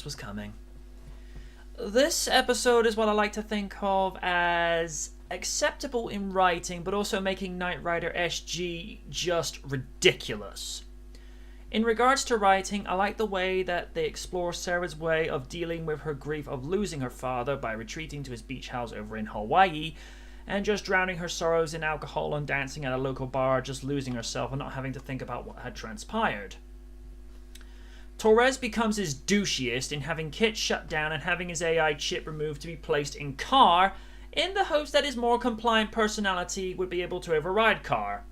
this was coming. This episode is what I like to think of as acceptable in writing, but also making Knight Rider SG just ridiculous. In regards to writing, I like the way that they explore Sarah's way of dealing with her grief of losing her father by retreating to his beach house over in Hawaii, and just drowning her sorrows in alcohol and dancing at a local bar, just losing herself and not having to think about what had transpired. Torres becomes his douchiest in having Kitt shut down and having his AI chip removed to be placed in Karr, in the hopes that his more compliant personality would be able to override Karr.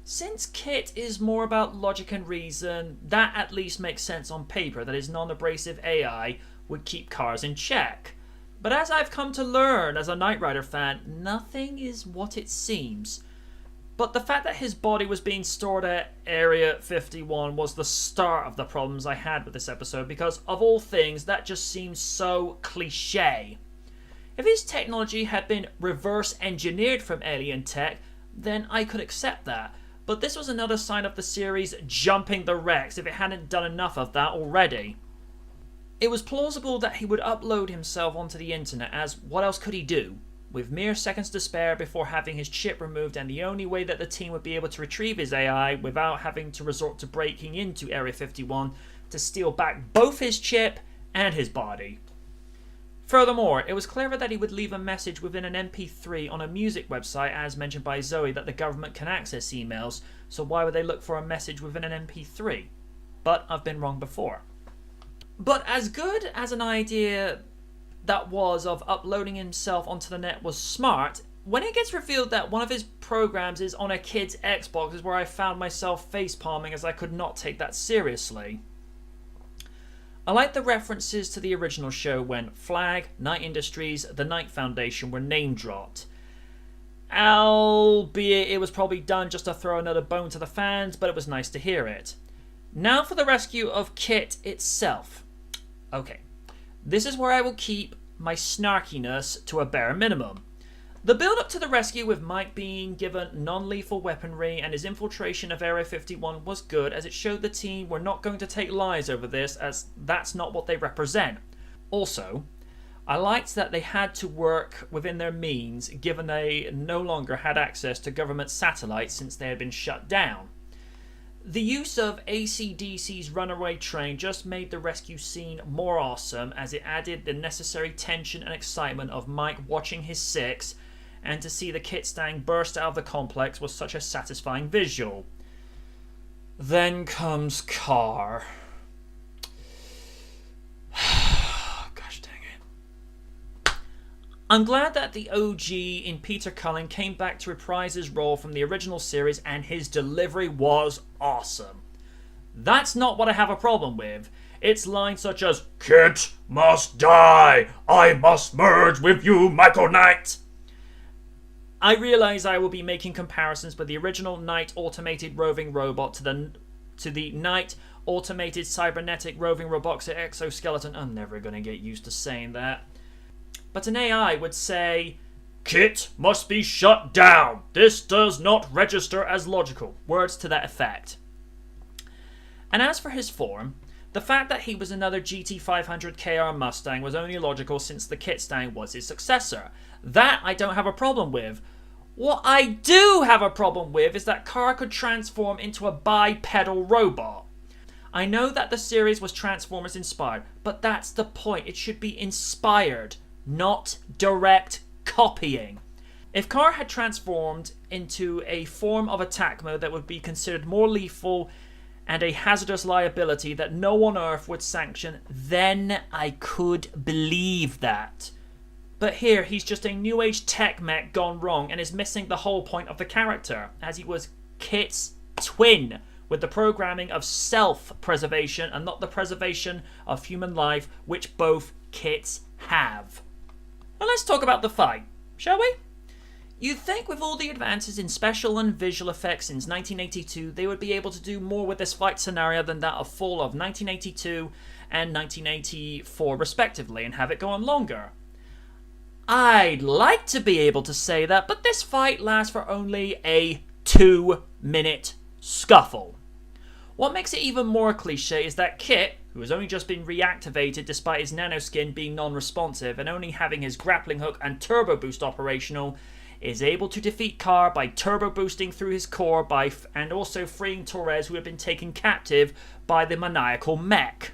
Since Kitt is more about logic and reason, that at least makes sense on paper that his non-abrasive AI would keep Karr's in check. But as I've come to learn as a Knight Rider fan, nothing is what it seems. But the fact that his body was being stored at Area 51 was the start of the problems I had with this episode, because of all things, that just seems so cliche. If his technology had been reverse engineered from alien tech, then I could accept that. But this was another sign of the series jumping the Rex if it hadn't done enough of that already. It was plausible that he would upload himself onto the internet, as what else could he do? With mere seconds to spare before having his chip removed, and the only way that the team would be able to retrieve his AI without having to resort to breaking into Area 51 to steal back both his chip and his body. Furthermore, it was clever that he would leave a message within an MP3 on a music website, as mentioned by Zoe, that the government can access emails, so why would they look for a message within an MP3? But I've been wrong before. But as good as an idea that was of uploading himself onto the net was smart, when it gets revealed that one of his programs is on a kid's Xbox is where I found myself facepalming, as I could not take that seriously. I like the references to the original show when Flag, Knight Industries, the Knight Foundation were name dropped. Albeit it was probably done just to throw another bone to the fans, but it was nice to hear it. Now for the rescue of Kitt itself. Okay, this is where I will keep my snarkiness to a bare minimum. The build up to the rescue, with Mike being given non-lethal weaponry and his infiltration of Area 51, was good, as it showed the team were not going to take lies over this, as that's not what they represent. Also, I liked that they had to work within their means, given they no longer had access to government satellites since they had been shut down. The use of AC/DC's Runaway Train just made the rescue scene more awesome, as it added the necessary tension and excitement of Mike watching his six, and to see the Kitt Stang burst out of the complex was such a satisfying visual. Then comes Karr. Gosh dang it. I'm glad that the OG in Peter Cullen came back to reprise his role from the original series, and his delivery was awesome. That's not what I have a problem with. It's lines such as, "Kitt must die! I must merge with you, Michael Knight!" I realise I will be making comparisons with the original Knight automated roving robot to the Knight automated cybernetic roving robotic exoskeleton. I'm never going to get used to saying that. But an AI would say, "Kitt must be shut down. This does not register as logical." Words to that effect. And as for his form, the fact that he was another GT500 KR Mustang was only logical since the Kitt Stang was his successor. That I don't have a problem with. What I do have a problem with is that Karr could transform into a bipedal robot. I know that the series was Transformers inspired, but that's the point. It should be inspired, not direct copying. If Karr had transformed into a form of attack mode that would be considered more lethal and a hazardous liability that no one on Earth would sanction, then I could believe that. But here, he's just a new age tech mech gone wrong and is missing the whole point of the character, as he was Kitt's twin, with the programming of self-preservation and not the preservation of human life, which both Kitts have. Now let's talk about the fight, shall we? You'd think with all the advances in special and visual effects since 1982, they would be able to do more with this fight scenario than that of fall of 1982 and 1984 respectively, and have it go on longer. I'd like to be able to say that, but this fight lasts for only a 2-minute scuffle. What makes it even more cliche is that Kitt, who has only just been reactivated despite his nanoskin being non-responsive and only having his grappling hook and turbo boost operational, is able to defeat Karr by turbo boosting through his core and also freeing Torres, who had been taken captive by the maniacal mech.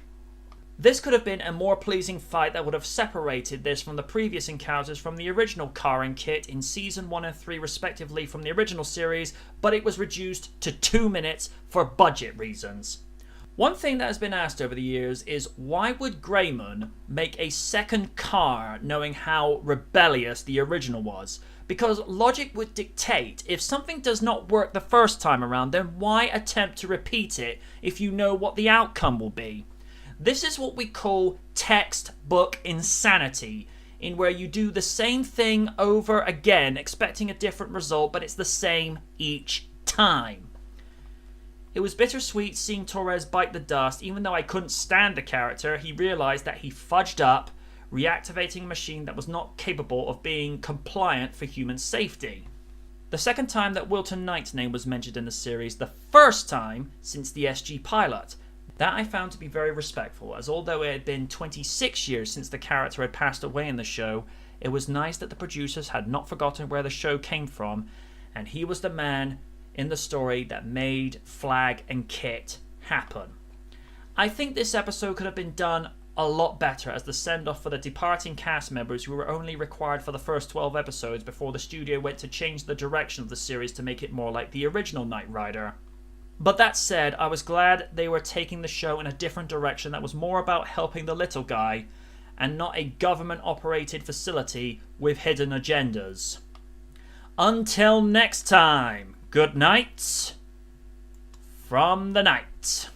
This could have been a more pleasing fight that would have separated this from the previous encounters from the original Karr and Kitt in Season 1 and 3 respectively from the original series, but it was reduced to 2 minutes for budget reasons. One thing that has been asked over the years is why would Grayman make a second Karr knowing how rebellious the original was? Because logic would dictate if something does not work the first time around, then why attempt to repeat it if you know what the outcome will be? This is what we call textbook insanity, in where you do the same thing over again expecting a different result, but it's the same each time. It was bittersweet seeing Torres bite the dust. Even though I couldn't stand the character, he realised that he fudged up, reactivating a machine that was not capable of being compliant for human safety. The second time that Wilton Knight's name was mentioned in the series, the first time since the SG pilot. That I found to be very respectful, as although it had been 26 years since the character had passed away in the show, it was nice that the producers had not forgotten where the show came from, and he was the man in the story that made Flag and Kitt happen. I think this episode could have been done a lot better as the send-off for the departing cast members who were only required for the first 12 episodes before the studio went to change the direction of the series to make it more like the original Knight Rider. But that said, I was glad they were taking the show in a different direction that was more about helping the little guy and not a government-operated facility with hidden agendas. Until next time, good night from the night.